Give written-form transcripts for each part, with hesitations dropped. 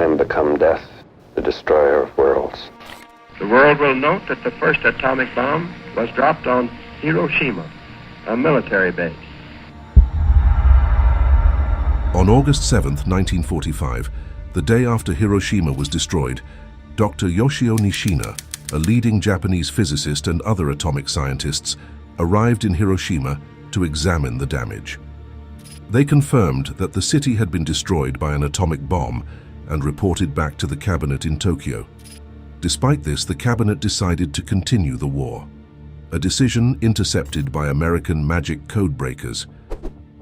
time become death, the destroyer of worlds. The world will note that the first atomic bomb was dropped on Hiroshima, a military base. On August 7th, 1945, the day after Hiroshima was destroyed, Dr. Yoshio Nishina, a leading Japanese physicist and other atomic scientists, arrived in Hiroshima to examine the damage. They confirmed that the city had been destroyed by an atomic bomb and reported back to the cabinet in Tokyo. Despite this, the cabinet decided to continue the war, a decision intercepted by American magic code breakers.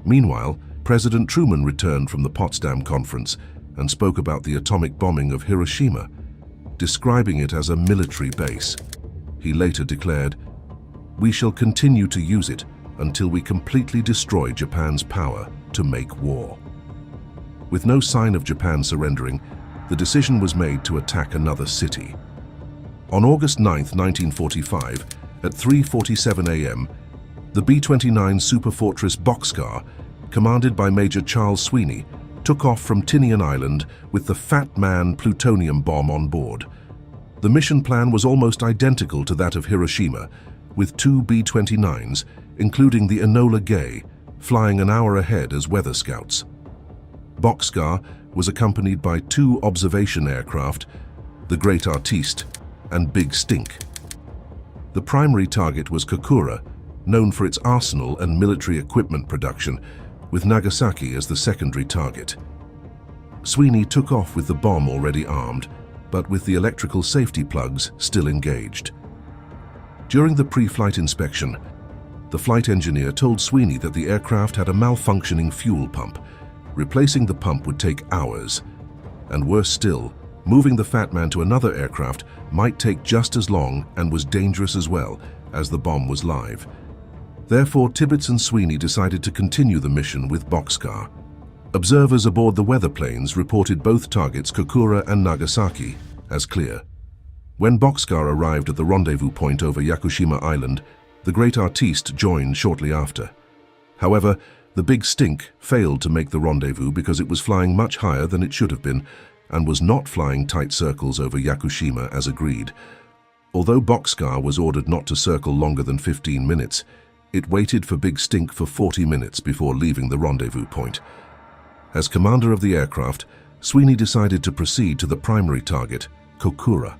Meanwhile, President Truman returned from the Potsdam Conference and spoke about the atomic bombing of Hiroshima, describing it as a military base. He later declared, "We shall continue to use it until we completely destroy Japan's power to make war." With no sign of Japan surrendering, the decision was made to attack another city. On August 9th, 1945, at 3:47 a.m., the B-29 superfortress Boxcar, commanded by Major Charles Sweeney, took off from Tinian Island with the Fat Man plutonium bomb on board. The mission plan was almost identical to that of Hiroshima, with 2 B-29s, including the Enola Gay, flying an hour ahead as weather scouts. Boxcar was accompanied by 2 observation aircraft, the Great Artiste and Big Stink. The primary target was Kokura, known for its arsenal and military equipment production, with Nagasaki as the secondary target. Sweeney took off with the bomb already armed, but with the electrical safety plugs still engaged. During the pre-flight inspection, the flight engineer told Sweeney that the aircraft had a malfunctioning fuel pump. Replacing the pump would take hours, and worse still, moving the Fat Man to another aircraft might take just as long and was dangerous as well, as the bomb was live. Therefore, Tibbets and Sweeney decided to continue the mission with Boxcar. Observers aboard the weather planes reported both targets, Kokura and Nagasaki, as clear. When Boxcar arrived at the rendezvous point over Yakushima Island, the Great Artiste joined shortly after. However, the Big Stink failed to make the rendezvous because it was flying much higher than it should have been and was not flying tight circles over Yakushima as agreed. Although Boxcar was ordered not to circle longer than 15 minutes, it waited for Big Stink for 40 minutes before leaving the rendezvous point. As commander of the aircraft, Sweeney decided to proceed to the primary target, Kokura.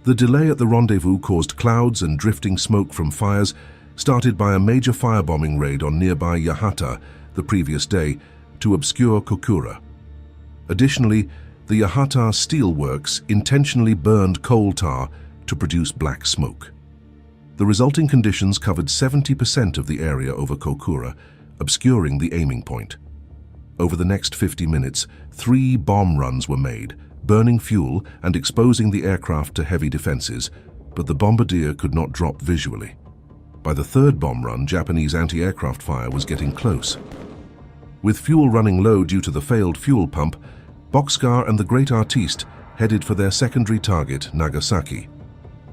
The delay at the rendezvous caused clouds and drifting smoke from fires started by a major firebombing raid on nearby Yahata the previous day to obscure Kokura. Additionally, the Yahata steelworks intentionally burned coal tar to produce black smoke. The resulting conditions covered 70% of the area over Kokura, obscuring the aiming point. Over the next 50 minutes, 3 bomb runs were made, burning fuel and exposing the aircraft to heavy defenses, but the bombardier could not drop visually. By the 3rd bomb run, Japanese anti-aircraft fire was getting close. With fuel running low due to the failed fuel pump, Boxcar and the Great Artiste headed for their secondary target, Nagasaki.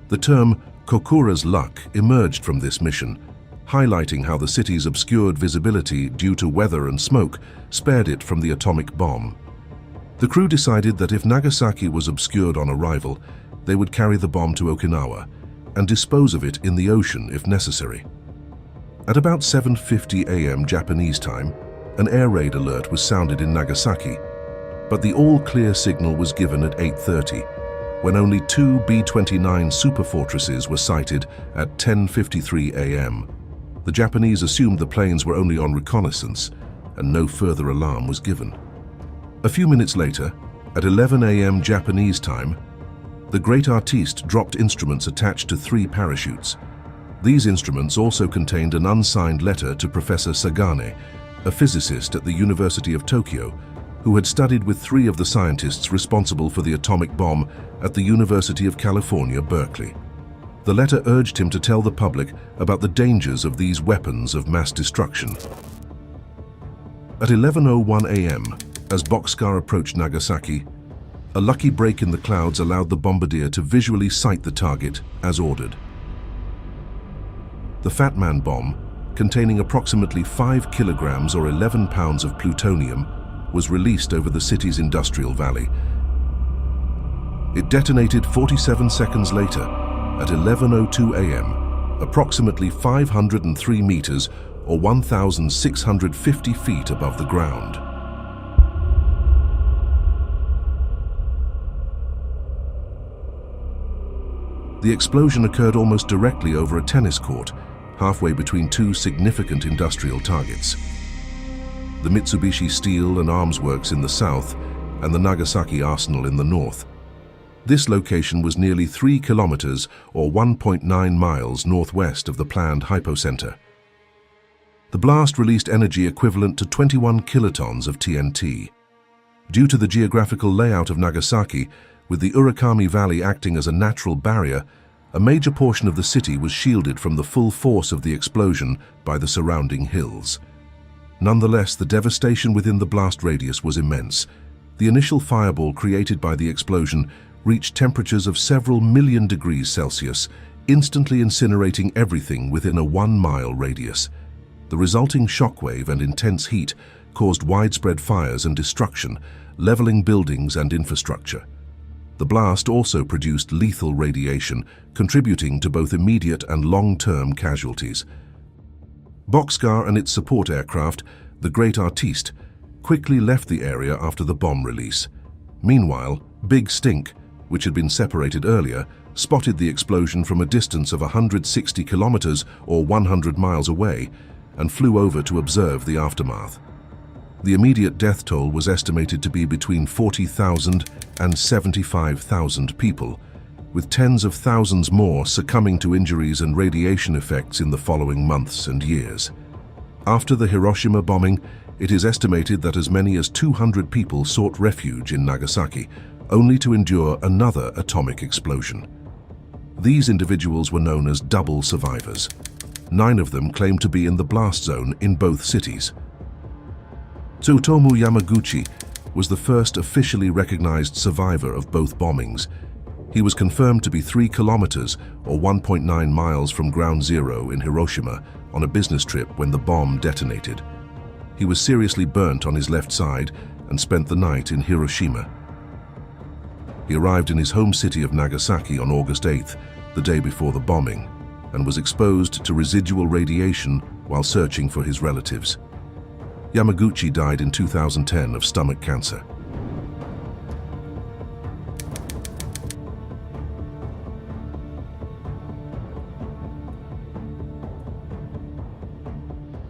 The term Kokura's luck emerged from this mission, highlighting how the city's obscured visibility due to weather and smoke spared it from the atomic bomb. The crew decided that if Nagasaki was obscured on arrival, they would carry the bomb to Okinawa and dispose of it in the ocean if necessary. At about 7:50 a.m. Japanese time, an air raid alert was sounded in Nagasaki, but the all-clear signal was given at 8:30, when only 2 B-29 superfortresses were sighted at 10:53 a.m. The Japanese assumed the planes were only on reconnaissance, and no further alarm was given. A few minutes later, at 11 a.m. Japanese time, the Great Artiste dropped instruments attached to 3 parachutes. These instruments also contained an unsigned letter to Professor Sagane, a physicist at the University of Tokyo, who had studied with 3 of the scientists responsible for the atomic bomb at the University of California, Berkeley. The letter urged him to tell the public about the dangers of these weapons of mass destruction. At 11:01 a.m., as Boxcar approached Nagasaki, a lucky break in the clouds allowed the bombardier to visually sight the target as ordered. The Fat Man bomb, containing approximately 5 kilograms or 11 pounds of plutonium, was released over the city's industrial valley, It detonated 47 seconds later at 11:02 a.m., approximately 503 meters or 1,650 feet above the ground. The explosion occurred almost directly over a tennis court, halfway between two significant industrial targets: the Mitsubishi Steel and Arms Works in the south and the Nagasaki Arsenal in the north. This location was nearly 3 kilometers or 1.9 miles northwest of the planned hypocenter. The blast released energy equivalent to 21 kilotons of TNT. Due to the geographical layout of Nagasaki, with the Urakami Valley acting as a natural barrier, a major portion of the city was shielded from the full force of the explosion by the surrounding hills. Nonetheless, the devastation within the blast radius was immense. The initial fireball created by the explosion reached temperatures of several million degrees Celsius, instantly incinerating everything within a 1-mile radius. The resulting shockwave and intense heat caused widespread fires and destruction, leveling buildings and infrastructure. The blast also produced lethal radiation, contributing to both immediate and long-term casualties. Boxcar and its support aircraft, the Great Artiste, quickly left the area after the bomb release. Meanwhile, Big Stink, which had been separated earlier, spotted the explosion from a distance of 160 kilometers or 100 miles away and flew over to observe the aftermath. The immediate death toll was estimated to be between 40,000 and 75,000 people, with tens of thousands more succumbing to injuries and radiation effects in the following months and years. After the Hiroshima bombing, it is estimated that as many as 200 people sought refuge in Nagasaki, only to endure another atomic explosion. These individuals were known as double survivors. 9 of them claimed to be in the blast zone in both cities. Tsutomu Yamaguchi was the first officially recognized survivor of both bombings. He was confirmed to be 3 kilometers or 1.9 miles from ground zero in Hiroshima on a business trip when the bomb detonated. He was seriously burnt on his left side and spent the night in Hiroshima. He arrived in his home city of Nagasaki on August 8th, the day before the bombing, and was exposed to residual radiation while searching for his relatives. Yamaguchi died in 2010 of stomach cancer.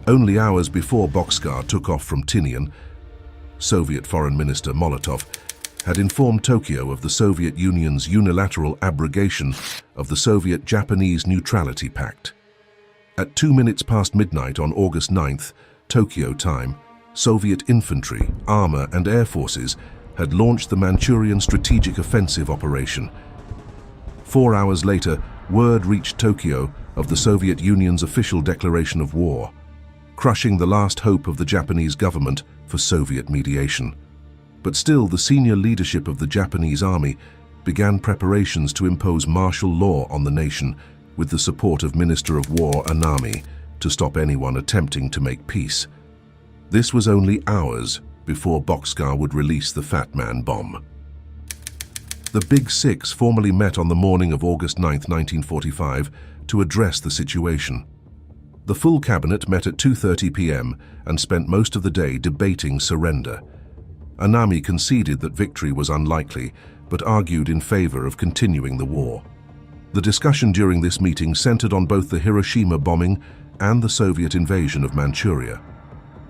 Only hours before Boxcar took off from Tinian, Soviet Foreign Minister Molotov had informed Tokyo of the Soviet Union's unilateral abrogation of the Soviet-Japanese Neutrality Pact. At 2 minutes past midnight on August 9th, Tokyo time, Soviet infantry, armor and air forces had launched the Manchurian Strategic Offensive Operation. 4 hours later, word reached Tokyo of the Soviet Union's official declaration of war, crushing the last hope of the Japanese government for Soviet mediation. But still, the senior leadership of the Japanese army began preparations to impose martial law on the nation with the support of Minister of War Anami to stop anyone attempting to make peace. This was only hours before Boxcar would release the Fat Man bomb. The Big Six formally met on the morning of August 9, 1945, to address the situation. The full cabinet met at 2:30 p.m. and spent most of the day debating surrender. Anami conceded that victory was unlikely, but argued in favor of continuing the war. The discussion during this meeting centered on both the Hiroshima bombing and the Soviet invasion of Manchuria.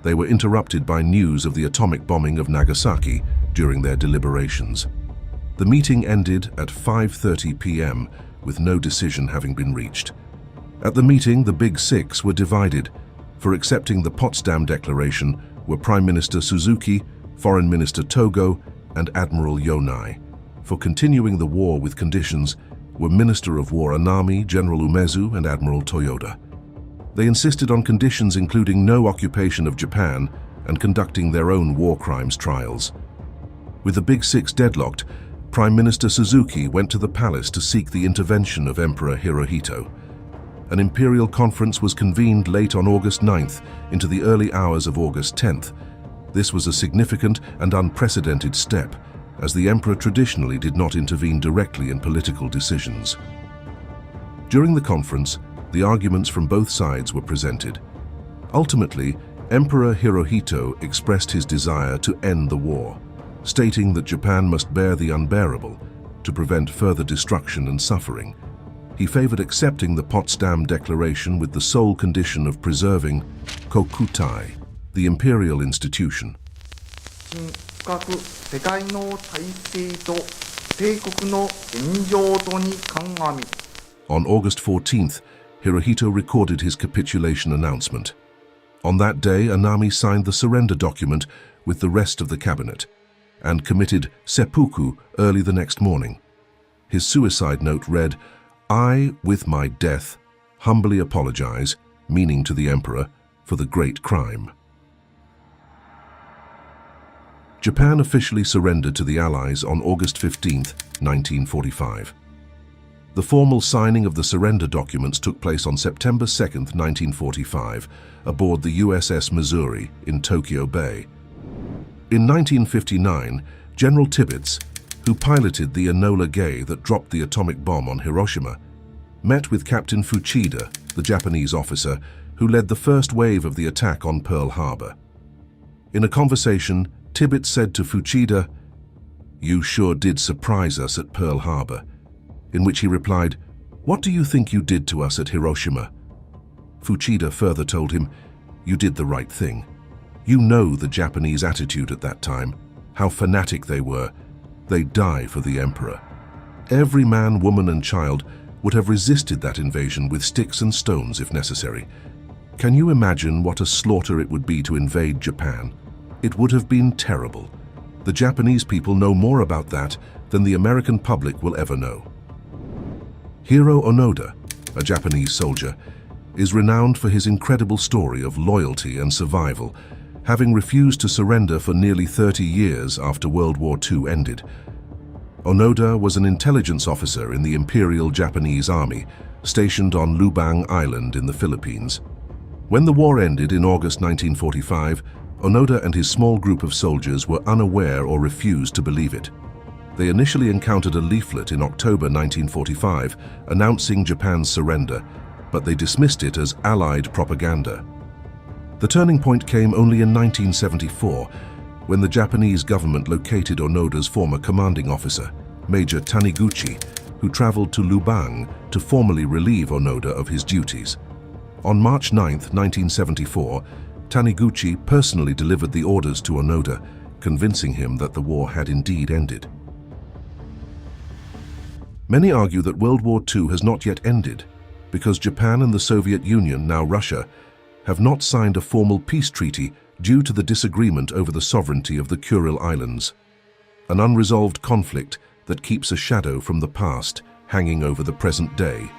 They were interrupted by news of the atomic bombing of Nagasaki during their deliberations. The meeting ended at 5:30 p.m. with no decision having been reached. At the meeting, the Big Six were divided. For accepting the Potsdam Declaration were Prime Minister Suzuki, Foreign Minister Togo, and Admiral Yonai. For continuing the war with conditions were Minister of War Anami, General Umezu, and Admiral Toyoda. They insisted on conditions including no occupation of Japan and conducting their own war crimes trials. With the Big Six deadlocked, Prime Minister Suzuki went to the palace to seek the intervention of Emperor Hirohito. An imperial conference was convened late on August 9th into the early hours of August 10th. This was a significant and unprecedented step, as the emperor traditionally did not intervene directly in political decisions. During the conference, the arguments from both sides were presented. Ultimately, Emperor Hirohito expressed his desire to end the war, stating that Japan must bear the unbearable to prevent further destruction and suffering. He favored accepting the Potsdam Declaration with the sole condition of preserving Kokutai, the imperial institution. 深く世界の体制と帝国の現状とに鑑み On August 14th, Hirohito recorded his capitulation announcement. On that day, Anami signed the surrender document with the rest of the cabinet and committed seppuku early the next morning. His suicide note read, "I, with my death, humbly apologize," meaning to the emperor, for the great crime. Japan officially surrendered to the Allies on August 15, 1945. The formal signing of the surrender documents took place on September 2, 1945, aboard the USS Missouri in Tokyo Bay. In 1959, General Tibbets, who piloted the Enola Gay that dropped the atomic bomb on Hiroshima, met with Captain Fuchida, the Japanese officer who led the first wave of the attack on Pearl Harbor. In a conversation, Tibbets said to Fuchida, "You sure did surprise us at Pearl Harbor," in which he replied, "What do you think you did to us at Hiroshima?" Fuchida further told him, "You did the right thing. You know the Japanese attitude at that time, how fanatic they were. They die for the emperor. Every man, woman and child would have resisted that invasion with sticks and stones if necessary. Can you imagine what a slaughter it would be to invade Japan? It would have been terrible. The Japanese people know more about that than the American public will ever know." Hiro Onoda, a Japanese soldier, is renowned for his incredible story of loyalty and survival, having refused to surrender for nearly 30 years after World War II ended. Onoda was an intelligence officer in the Imperial Japanese Army, stationed on Lubang Island in the Philippines. When the war ended in August 1945, Onoda and his small group of soldiers were unaware or refused to believe it. They initially encountered a leaflet in October 1945 announcing Japan's surrender, but they dismissed it as Allied propaganda. The turning point came only in 1974, when the Japanese government located Onoda's former commanding officer, Major Taniguchi, who traveled to Lubang to formally relieve Onoda of his duties. On March 9, 1974, Taniguchi personally delivered the orders to Onoda, convincing him that the war had indeed ended. Many argue that World War II has not yet ended because Japan and the Soviet Union, now Russia, have not signed a formal peace treaty due to the disagreement over the sovereignty of the Kuril Islands, an unresolved conflict that keeps a shadow from the past hanging over the present day.